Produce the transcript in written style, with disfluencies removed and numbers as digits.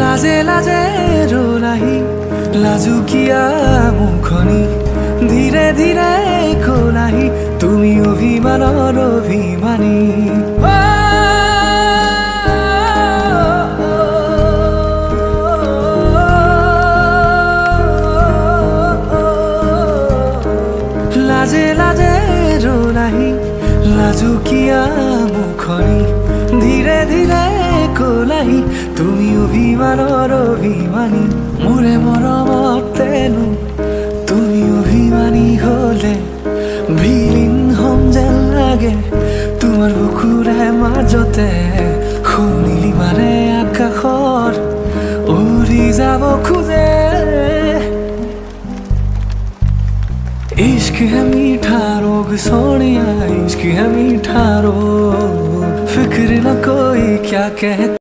লাজে লাজে রোলাহি লাজুকিয়া মুখনি ধীরে ধীরে কোলাহি তুমি অভিমানৰ অভিমানী লাজে লাজে রোলাহি লাজুকিয়া মুখনি ধীরে ধীরে কোলাহি তুমি অভিমানৰ অভিমানী মোৰে মৰমতেনো তুমি অভিমানী হলে বিলীন হম যেন লাগে তোমাৰ বুকুৰে মাজতে শুনিলি মানে আকাশত উৰি যাব খোজে इश्क है मीठा रोग सोनिया इश्क है मीठा रोग फिक्र न कोई क्या कहते